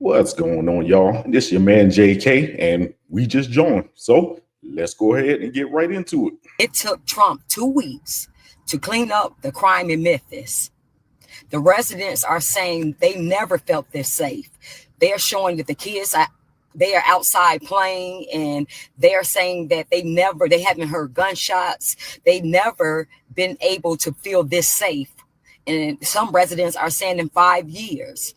What's going on, y'all? This your man JK, and we just joined. So let's go ahead and get right into it. It took Trump 2 weeks to clean up the crime in Memphis. The residents are saying they never felt this safe. They are showing that the kids they are outside playing, and they are saying that they haven't heard gunshots. They never been able to feel this safe. And some residents are saying in 5 years.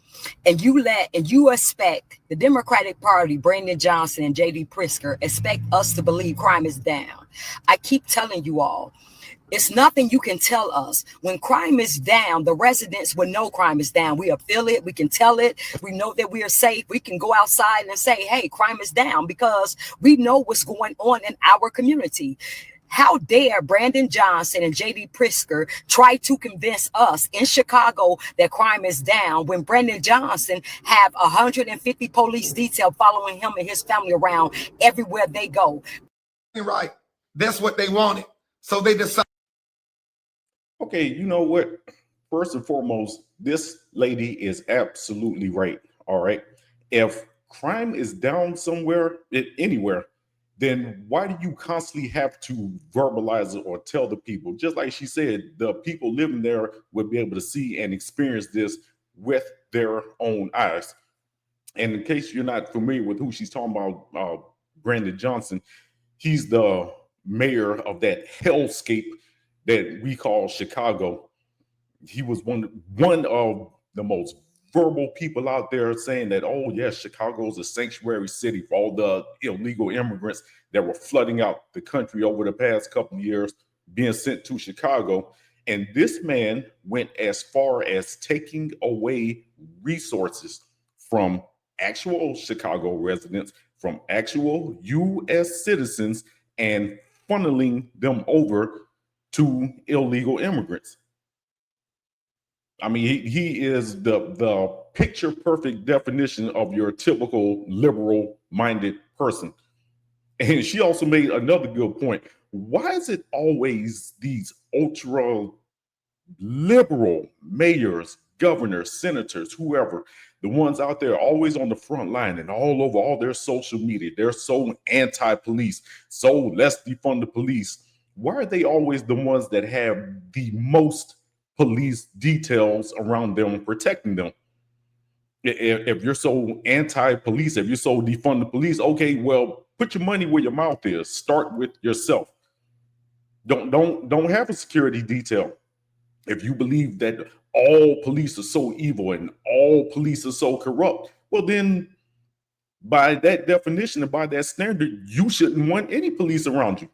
And you expect the Democratic Party, Brandon Johnson and J.D. Pritzker, expect us to believe crime is down. I keep telling you all, it's nothing you can tell us. When crime is down, the residents will know crime is down. We feel it. We can tell it. We know that we are safe. We can go outside and say, hey, crime is down, because we know what's going on in our community. How dare Brandon Johnson and J.D. Pritzker try to convince us in Chicago that crime is down when Brandon Johnson have 150 police detail following him and his family around everywhere they go? Right. That's what they wanted. So they decided. Okay, you know what? First and foremost, this lady is absolutely right. All right. If crime is down somewhere, anywhere, then why do you constantly have to verbalize it or tell the people? Just like she said, the people living there would be able to see and experience this with their own eyes. And in case you're not familiar with who she's talking about, Brandon Johnson, he's the mayor of that hellscape that we call Chicago. He was one of the most verbal people out there saying that, oh yes, Chicago is a sanctuary city for all the illegal immigrants that were flooding out the country over the past couple of years, being sent to Chicago. And this man went as far as taking away resources from actual Chicago residents, from actual U.S. citizens, and funneling them over to illegal immigrants. I mean, he is the picture perfect definition of your typical liberal minded person. And she also made another good point. Why is it always these ultra liberal mayors, governors, senators, whoever, the ones out there always on the front line and all over all their social media? They're so anti-police, so let's defund the police. Why are they always the ones that have the most police details around them protecting them? If you're so anti-police, if you're so defund the police, okay, well, put your money where your mouth is. Start with yourself. Don't have a security detail. If you believe that all police are so evil and all police are so corrupt, well then, by that definition and by that standard, you shouldn't want any police around you.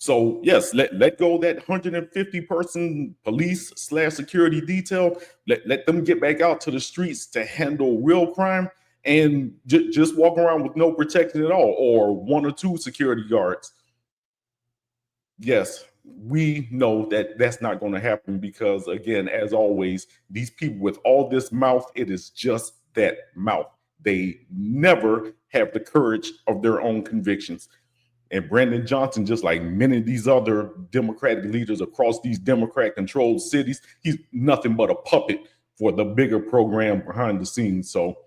So yes, let go of that 150 person police / security detail. Let them get back out to the streets to handle real crime, and just walk around with no protection at all, or 1 or 2 security guards. Yes, we know that that's not going to happen because, again, as always, these people with all this mouth, it is just that mouth. They never have the courage of their own convictions. And Brandon Johnson, just like many of these other Democratic leaders across these Democrat-controlled cities, he's nothing but a puppet for the bigger program behind the scenes. So,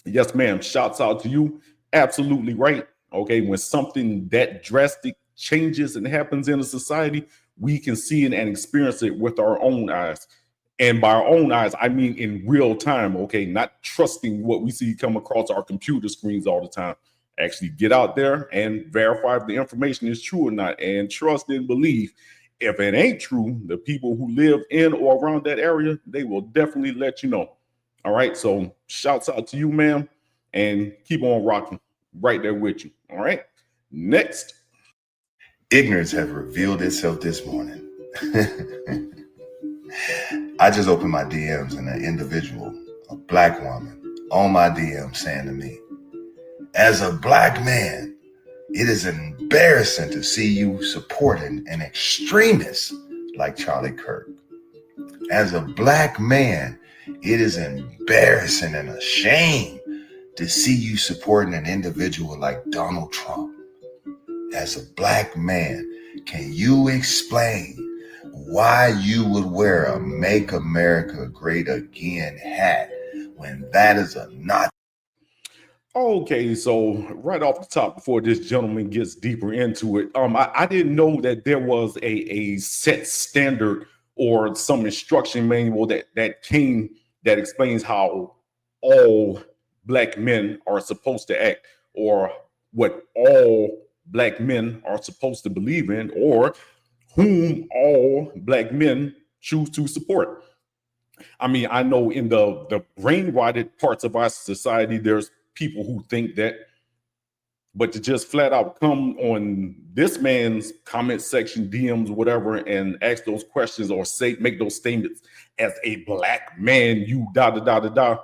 yes, ma'am, shouts out to you. Absolutely right. Okay, when something that drastic changes and happens in a society, we can see it and experience it with our own eyes. And by our own eyes, I mean in real time, okay? Not trusting what we see come across our computer screens all the time. Actually get out there and verify if the information is true or not, and trust and believe. If it ain't true, the people who live in or around that area, they will definitely let you know. All right, so shouts out to you, ma'am, and keep on rocking. Right there with you. All right, next. Ignorance has revealed itself this morning. I just opened my DMs and an individual, a black woman, on my DM saying to me, as a black man, it is embarrassing to see you supporting an extremist like Charlie Kirk. As a black man, it is embarrassing and a shame to see you supporting an individual like Donald Trump. As a black man, can you explain why you would wear a Make America Great Again hat when that is a Nazi Okay, so right off the top, before this gentleman gets deeper into it, I didn't know that there was a set standard or some instruction manual that explains how all black men are supposed to act, or what all black men are supposed to believe in, or whom all black men choose to support. I mean, I know in the brain rotted parts of our society, there's people who think that, but to just flat out come on this man's comment section, DMs, whatever, and ask those questions or say make those statements as a black man, you da da da da da.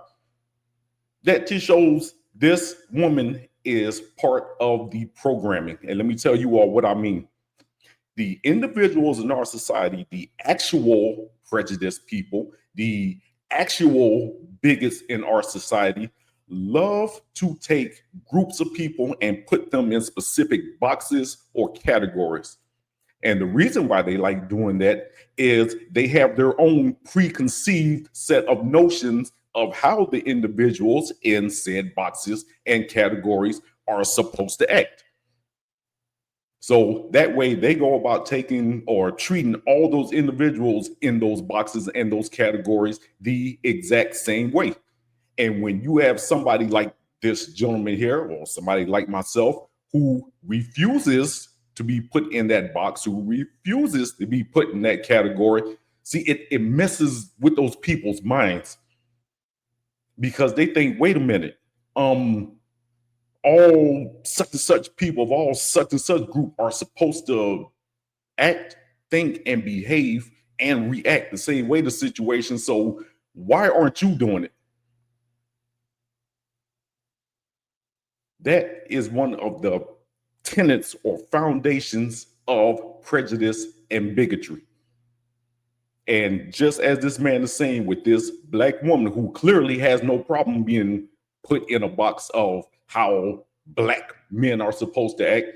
That just shows this woman is part of the programming. And let me tell you all what I mean. The individuals in our society, the actual prejudiced people, the actual bigots in our society, love to take groups of people and put them in specific boxes or categories. And the reason why they like doing that is they have their own preconceived set of notions of how the individuals in said boxes and categories are supposed to act. So that way they go about taking or treating all those individuals in those boxes and those categories the exact same way. And when you have somebody like this gentleman here, or somebody like myself, who refuses to be put in that box, who refuses to be put in that category, see, it messes with those people's minds, because they think, wait a minute, all such and such people of all such and such group are supposed to act, think, and behave and react the same way to situations. So why aren't you doing it? That is one of the tenets or foundations of prejudice and bigotry. And just as this man is saying with this black woman who clearly has no problem being put in a box of how black men are supposed to act,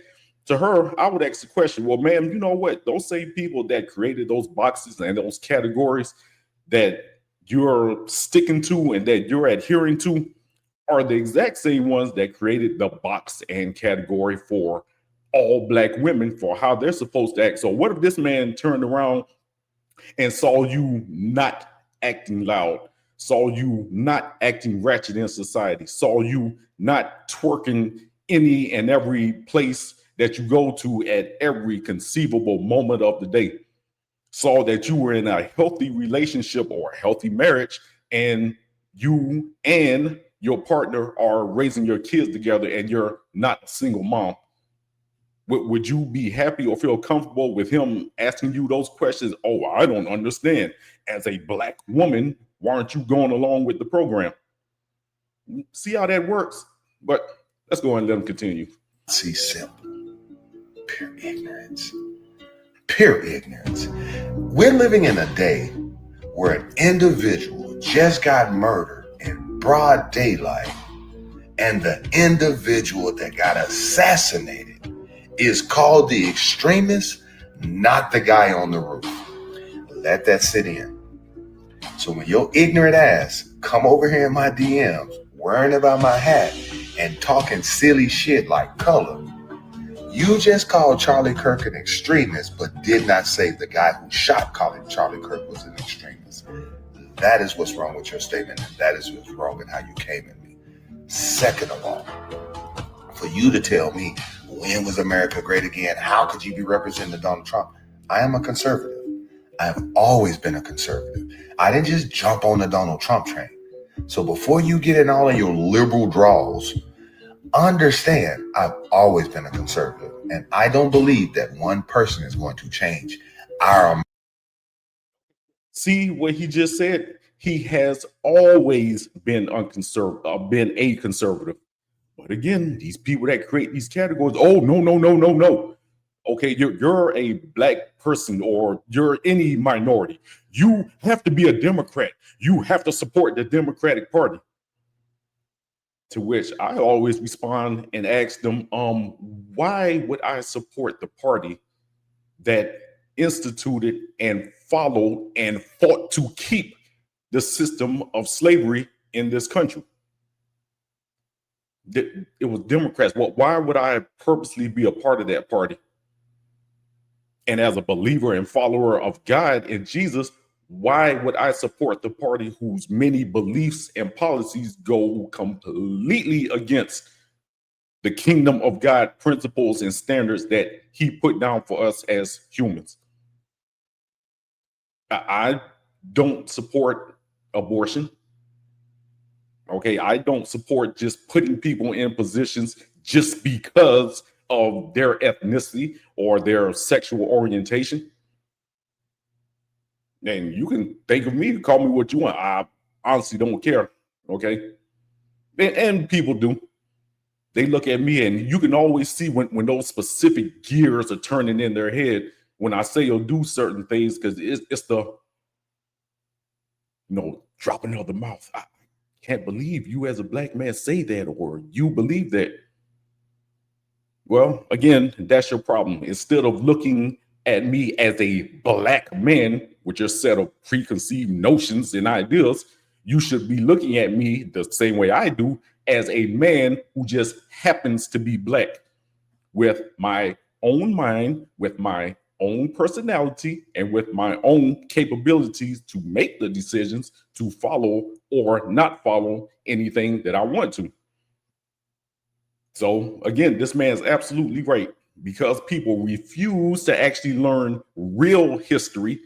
to her, I would ask the question, well, ma'am, you know what? Those same people that created those boxes and those categories that you're sticking to and that you're adhering to are the exact same ones that created the box and category for all black women for how they're supposed to act. So what if this man turned around and saw you not acting loud, saw you not acting ratchet in society, saw you not twerking any and every place that you go to at every conceivable moment of the day, saw that you were in a healthy relationship or a healthy marriage, and you and your partner are raising your kids together and you're not a single mom? Would you be happy or feel comfortable with him asking you those questions? Oh, I don't understand. As a black woman, why aren't you going along with the program? See how that works? But let's go and let him continue. See, simple, pure ignorance. Pure ignorance. We're living in a day where an individual just got murdered in broad daylight, and the individual that got assassinated is called the extremist, not the guy on the roof. Let that sit in. So when your ignorant ass come over here in my DMs, worrying about my hat and talking silly shit like color, you just called Charlie Kirk an extremist, but did not say the guy who shot Charlie Kirk was an extremist. That is what's wrong with your statement, and that is what's wrong with how you came at me. Second of all, for you to tell me, when was America great again? How could you be representing Donald Trump? I am a conservative. I have always been a conservative. I didn't just jump on the Donald Trump train. So before you get in all of your liberal draws, understand I've always been a conservative. And I don't believe that one person is going to change our... See what he just said? He has always been been a conservative. But again, these people that create these categories, oh, no. Okay, you're a black person or you're any minority. You have to be a Democrat. You have to support the Democratic Party. To which I always respond and ask them, why would I support the party that instituted and followed and fought to keep the system of slavery in this country? It was Democrats. Well, why would I purposely be a part of that party? And as a believer and follower of God and Jesus, why would I support the party whose many beliefs and policies go completely against the kingdom of God principles and standards that he put down for us as humans? I don't support abortion. Okay, I don't support just putting people in positions just because of their ethnicity or their sexual orientation. And you can think of me, call me what you want. I honestly don't care. Okay. And people do. They look at me, and you can always see when those specific gears are turning in their head when I say or do certain things, because it's the, dropping of the mouth. I can't believe you as a black man say that, or you believe that. Well, again, that's your problem. Instead of looking at me as a black man with your set of preconceived notions and ideas, you should be looking at me the same way I do, as a man who just happens to be black, with my own mind, with my own personality, and with my own capabilities to make the decisions to follow or not follow anything that I want to. So again, this man's absolutely right, because people refuse to actually learn real history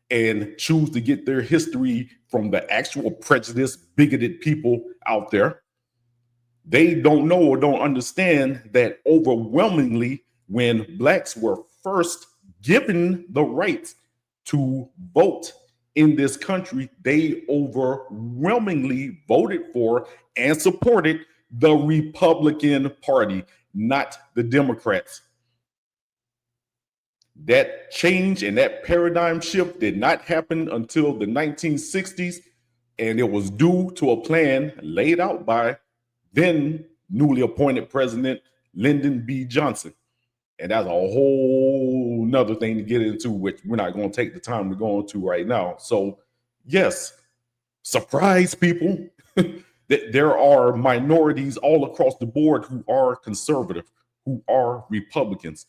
and choose to get their history from the actual prejudiced, bigoted people out there. They don't know or don't understand that overwhelmingly, when blacks were first given the right to vote in this country, they overwhelmingly voted for and supported the Republican Party, not the Democrats. That change and that paradigm shift did not happen until the 1960s, and it was due to a plan laid out by then newly appointed President Lyndon B. Johnson. And that's a whole nother thing to get into, which we're not going to take the time to go into right now. So yes, surprise people, that there are minorities all across the board who are conservative, who are Republicans.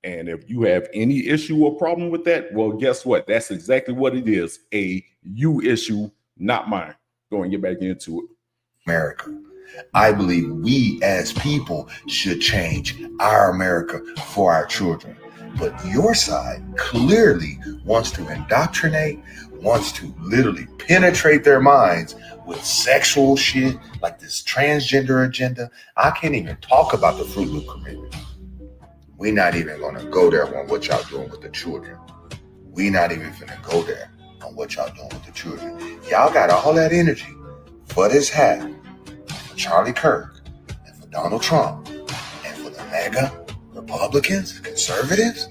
And if you have any issue or problem with that, well, guess what? That's exactly what it is. A you issue, not mine. Go and get back into it. America. I believe we as people should change our America for our children. But your side clearly wants to indoctrinate, wants to literally penetrate their minds with sexual shit, like this transgender agenda. I can't even talk about the Fruit Loop community. We're not even going to go there on what y'all doing with the children. We're not even finna go there on what y'all doing with the children. Y'all got all that energy for this hat, for Charlie Kirk, and for Donald Trump, and for the MAGA Republicans, conservatives,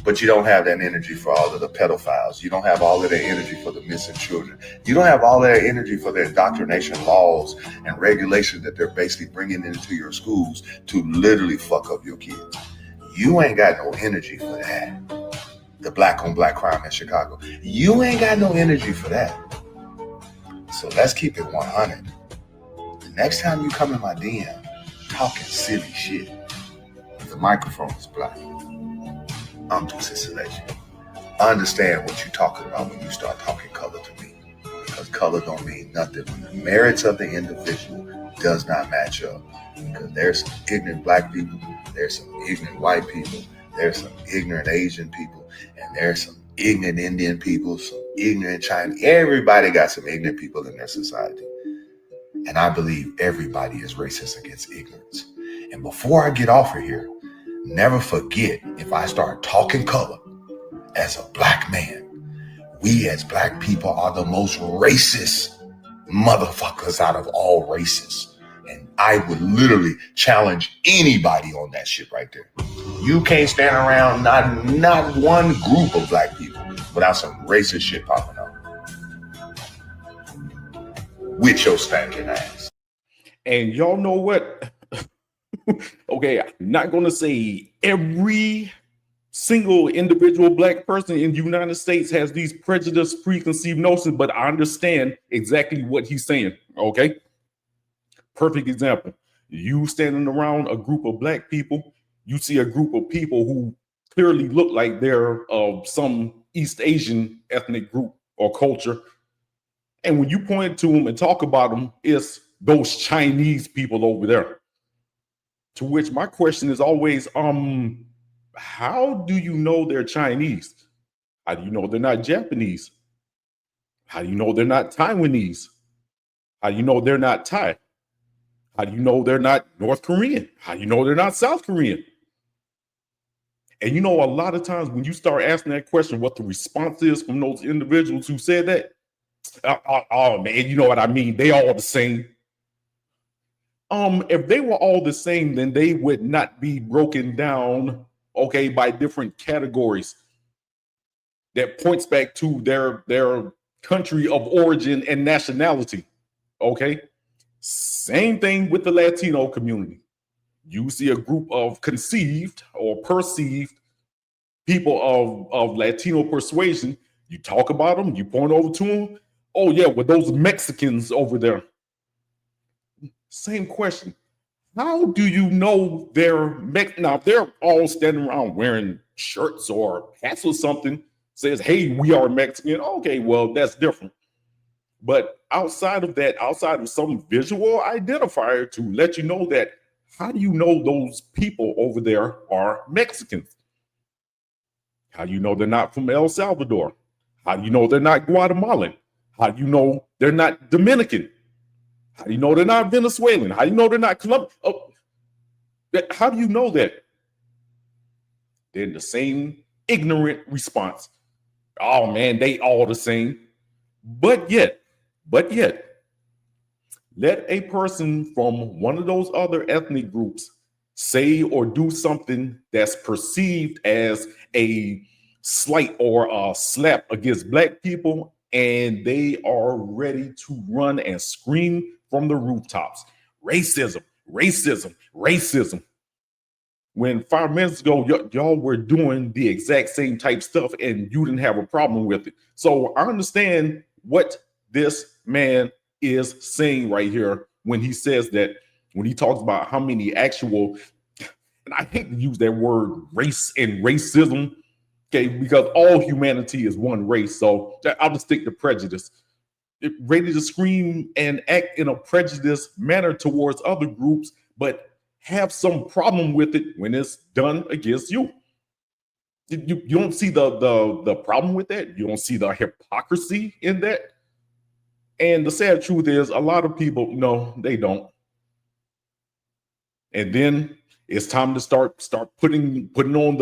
but you don't have that energy for all of the pedophiles. You don't have all of that energy for the missing children. You don't have all of that energy for the indoctrination laws and regulations that they're basically bringing into your schools to literally fuck up your kids. You ain't got no energy for that. The black on black crime in Chicago. You ain't got no energy for that. So let's keep it 100. The next time you come in my DM talking silly shit, the microphone is black. I'm too sensation. I understand what you're talking about when you start talking color to me, because color don't mean nothing when the merits of the individual does not match up. Because there's some ignorant black people, there's some ignorant white people, there's some ignorant Asian people, and there's some ignorant Indian people, some ignorant Chinese. Everybody got some ignorant people in their society. And I believe everybody is racist against ignorance. And before I get off of here, never forget, if I start talking color as a black man, we as black people are the most racist motherfuckers out of all races. And I would literally challenge anybody on that shit right there. You can't stand around not one group of black people without some racist shit popping up with your stinking ass. And y'all know what? Okay, I'm not going to say every single individual black person in the United States has these prejudiced, preconceived notions, but I understand exactly what he's saying, okay? Perfect example. You standing around a group of black people, you see a group of people who clearly look like they're of some East Asian ethnic group or culture. And when you point to them and talk about them, it's those Chinese people over there. To which my question is always, how do you know they're Chinese? How do you know they're not Japanese? How do you know they're not Taiwanese? How do you know they're not Thai? How do you know they're not North Korean? How do you know they're not South Korean? And you know, a lot of times when you start asking that question, what the response is from those individuals who said that, oh man, you know what I mean? They all the same. If they were all the same, then they would not be broken down, okay, by different categories that points back to their country of origin and nationality. Okay. Same thing with the Latino community. You see a group of conceived or perceived people of Latino persuasion. You talk about them, you point over to them. Oh, yeah, well, those Mexicans over there. Same question. How do you know they're now? If they're all standing around wearing shirts or hats or something, says, "Hey, we are Mexican." Okay, well, that's different. But outside of that, outside of some visual identifier to let you know that, how do you know those people over there are Mexicans? How do you know they're not from El Salvador? How do you know they're not Guatemalan? How do you know they're not Dominican? How do you know they're not Venezuelan? How do you know they're not Colombian? Oh, how do you know that? Then the same ignorant response. Oh man, they all the same. But yet, let a person from one of those other ethnic groups say or do something that's perceived as a slight or a slap against black people, and they are ready to run and scream from the rooftops. Racism, racism, racism. When 5 minutes ago, y'all were doing the exact same type stuff and you didn't have a problem with it. So I understand what this man is saying right here when he says that, when he talks about how many actual, and I hate to use that word race and racism, okay, because all humanity is one race. So I'll just stick to prejudice. Ready to scream and act in a prejudiced manner towards other groups, but have some problem with it when it's done against you. You don't see the problem with that. You don't see the hypocrisy in that. And the sad truth is, a lot of people, no, they don't. And then it's time to start putting on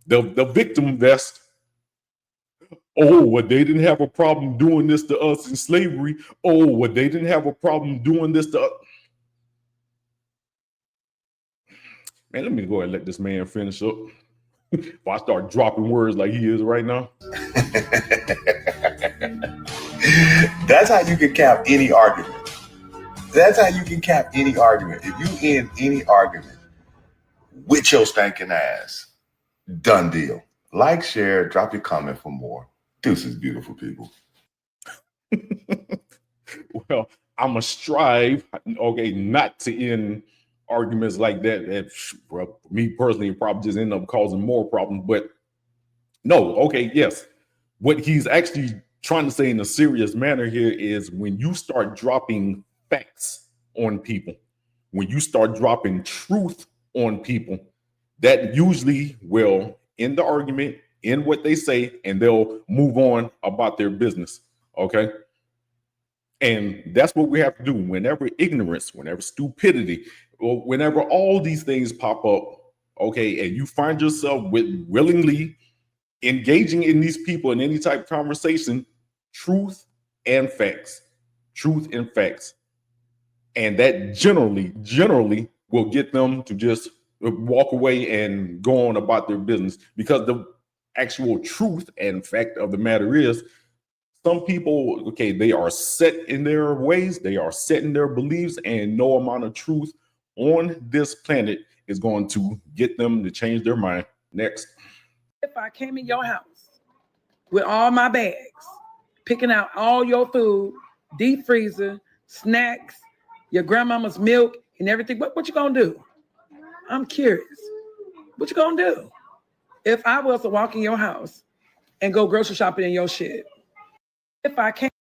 the victim vest. Oh, well, they didn't have a problem doing this to us in slavery. Oh, well, they didn't have a problem doing this to us. Man, let me go ahead and let this man finish up. If I start dropping words like he is right now. That's how you can cap any argument. That's how you can cap any argument. If you end any argument with your stinking ass, done deal. Like, share, drop your comment for more. Deuces, beautiful people. Well, I'm going to strive, okay, not to end arguments like that. That for me personally, it probably just end up causing more problems. But no, okay, yes. What he's actually trying to say in a serious manner here is, when you start dropping facts on people, when you start dropping truth on people, that usually will end the argument, end what they say, and they'll move on about their business. Okay. And that's what we have to do whenever ignorance, whenever stupidity, or whenever all these things pop up. Okay. And you find yourself with willingly engaging in these people in any type of conversation, truth and facts, and that generally will get them to just walk away and go on about their business, because the actual truth and fact of the matter is, some people, okay, they are set in their ways, they are set in their beliefs, and no amount of truth on this planet is going to get them to change their mind. Next. If I came in your house with all my bags, picking out all your food, deep freezer, snacks, your grandmama's milk and everything. What you gonna do? I'm curious. What you gonna do? If I was to walk in your house and go grocery shopping in your shit, if I can't.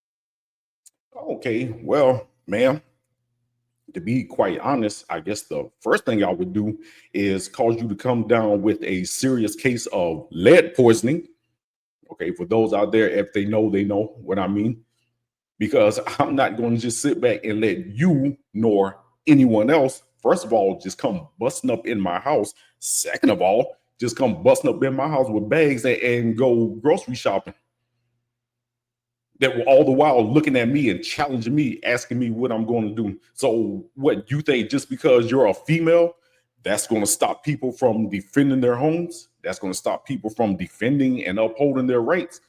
Okay, well, ma'am, to be quite honest, I guess the first thing I would do is cause you to come down with a serious case of lead poisoning. Okay, for those out there, if they know what I mean. Because I'm not going to just sit back and let you nor anyone else, first of all, just come busting up in my house. Second of all, just come busting up in my house with bags and go grocery shopping. That were all the while looking at me and challenging me, asking me what I'm going to do. So what, you think just because you're a female, that's going to stop people from defending their homes? That's going to stop people from defending and upholding their rights?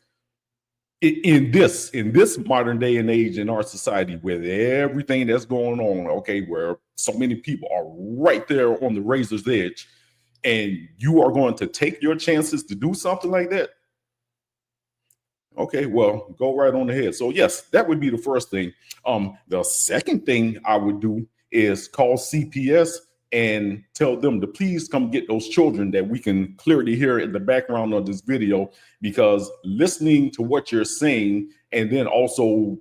In this modern day and age in our society, with everything that's going on, okay, where so many people are right there on the razor's edge, and you are going to take your chances to do something like that? Okay, well, go right on ahead. So yes, that would be the first thing. The second thing I would do is call CPS and tell them to please come get those children that we can clearly hear in the background of this video, because listening to what you're saying, and then also,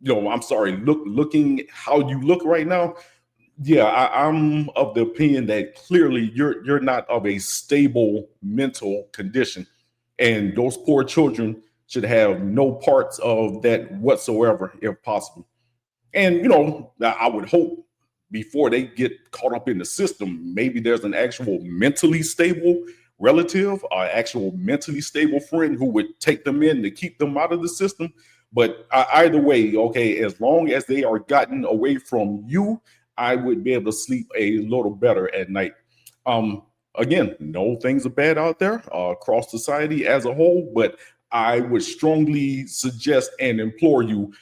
I'm sorry, looking how you look right now. Yeah, I'm of the opinion that clearly you're not of a stable mental condition, and those poor children should have no parts of that whatsoever, if possible. And I would hope before they get caught up in the system, maybe there's an actual mentally stable relative, or actual mentally stable friend who would take them in to keep them out of the system. But either way, okay, as long as they are gotten away from you, I would be able to sleep a little better at night. Again, no, things are bad out there across society as a whole, but I would strongly suggest and implore you,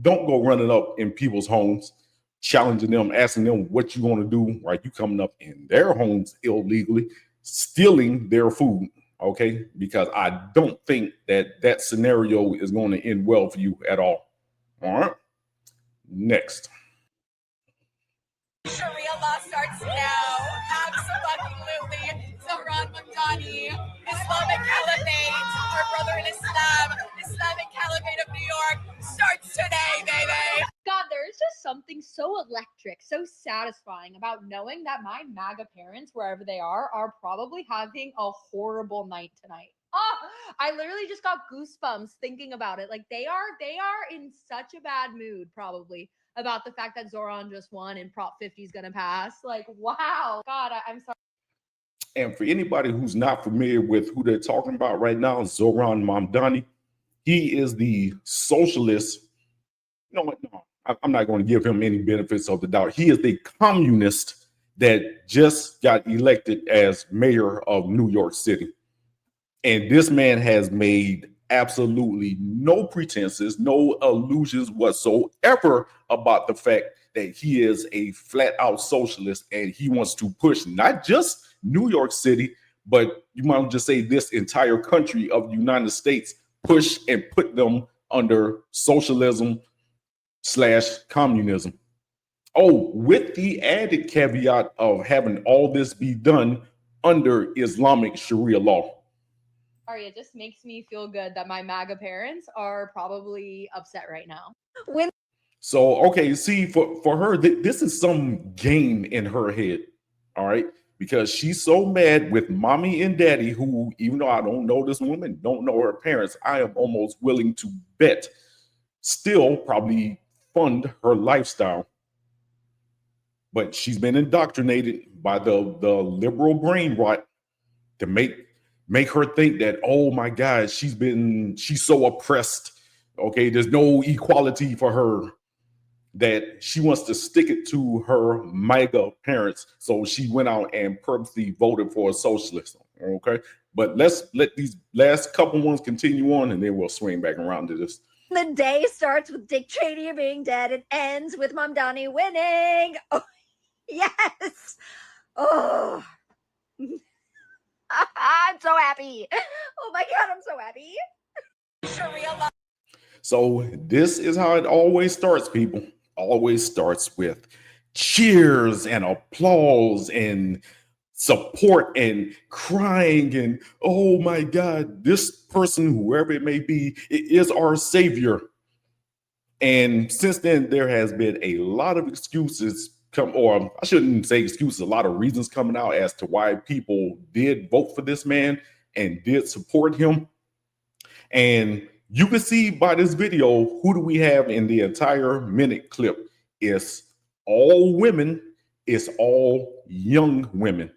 don't go running up in people's homes, challenging them, asking them what you want to do, right? You coming up in their homes illegally, stealing their food, okay? Because I don't think that scenario is going to end well for you at all. All right, next. Sharia law starts now. Absolutely. Zohran Mamdani, Islamic Caliphate, our brother in Islam, Islamic Caliphate of New York starts today, baby. God, there is just something so electric, so satisfying about knowing that my MAGA parents, wherever they are probably having a horrible night tonight. Oh, I literally just got goosebumps thinking about it. Like they are in such a bad mood probably about the fact that Zoran just won and Prop 50 is gonna pass. Like, wow. God, I'm sorry. And for anybody who's not familiar with who they're talking about right now, Zohran Mamdani, he is the socialist. You know what? No, I'm not going to give him any benefits of the doubt. He is the communist that just got elected as mayor of New York City. And this man has made absolutely no pretenses, no illusions whatsoever about the fact that he is a flat out socialist, and he wants to push not just New York City, but you might just say this entire country of the United States, push and put them under socialism / communism. Oh, with the added caveat of having all this be done under Islamic Sharia law. Sorry, it just makes me feel good that my MAGA parents are probably upset right now. So, okay, see, for her, this is some game in her head, all right? Because she's so mad with mommy and daddy, who, even though I don't know this woman, don't know her parents, I am almost willing to bet still probably fund her lifestyle. But she's been indoctrinated by the liberal brain rot to make her think that, oh my God, she's so oppressed. Okay, there's no equality for her, that she wants to stick it to her MAGA parents. So she went out and purposely voted for a socialist. Okay, but let's let these last couple ones continue on, and then we'll swing back around to this. The day starts with Dick Cheney being dead and ends with Mamdani winning. Oh, yes. Oh, I'm so happy. Oh my God, I'm so happy. Sharia law. So this is how it always starts, people. always starts with cheers and applause and support and crying and, oh my God, this person, whoever it may be, is our savior. And since then, there has been a lot of excuses or I shouldn't say excuses, a lot of reasons coming out as to why people did vote for this man and did support him. And you can see by this video, who do we have in the entire minute clip? It's all women, it's all young women.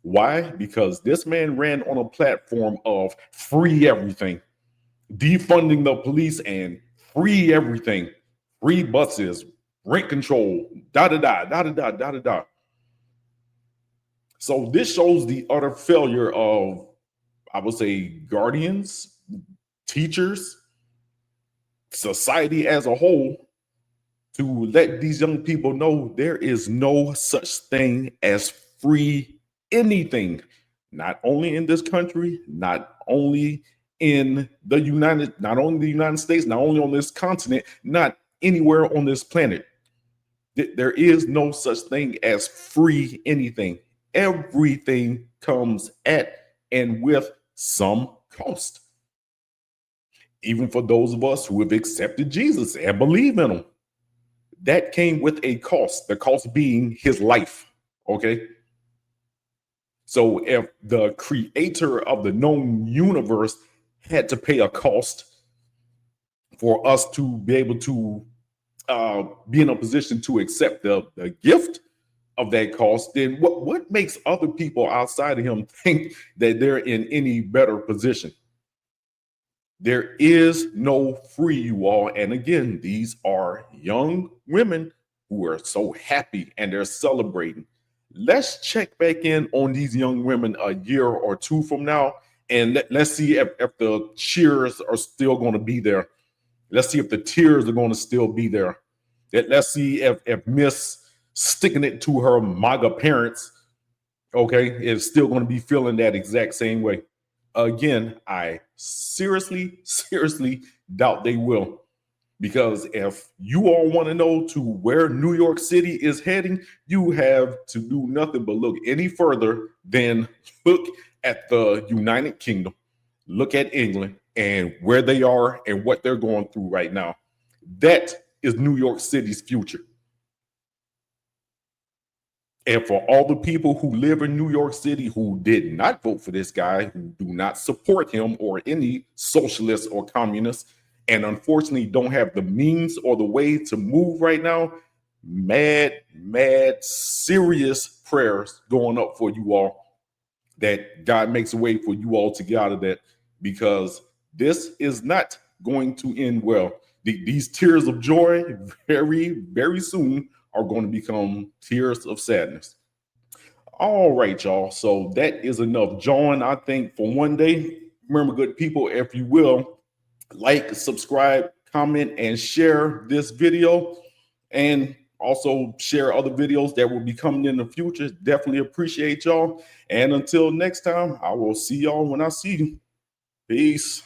Why? Because this man ran on a platform of free everything, defunding the police and free everything, free buses, rent control, da-da-da. So this shows the utter failure of, I would say, guardians, teachers, society as a whole, to let these young people know there is no such thing as free anything, not only in this country, not only in the United States, not only on this continent, not anywhere on this planet. There is no such thing as free anything. Everything comes at and with some cost. Even for those of us who have accepted Jesus and believe in him, that came with a cost, the cost being his life, okay? So if the creator of the known universe had to pay a cost for us to be able to be in a position to accept the gift of that cost, then what makes other people outside of him think that they're in any better position? There is no free, you all. And again, these are young women who are so happy and they're celebrating. Let's check back in on these young women a year or two from now, and let's see if the cheers are still going to be there. Let's see if the tears are going to still be there. Let's see if Miss sticking it to her MAGA parents, okay, is still going to be feeling that exact same way. Again, I seriously doubt they will. Because if you all want to know to where New York City is heading, you have to do nothing but look any further than look at the United Kingdom, look at England and where they are and what they're going through right now. That is New York City's future. And for all the people who live in New York City who did not vote for this guy, who do not support him or any socialist or communist, and unfortunately don't have the means or the way to move right now, mad, serious prayers going up for you all, that God makes a way for you all to get out of that, because this is not going to end well. These tears of joy very soon are going to become tears of sadness. All right, y'all. So that is enough. Jawin, I think, for one day. Remember, good people, if you will, like, subscribe, comment, and share this video. And also share other videos that will be coming in the future. Definitely appreciate y'all. And until next time, I will see y'all when I see you. Peace.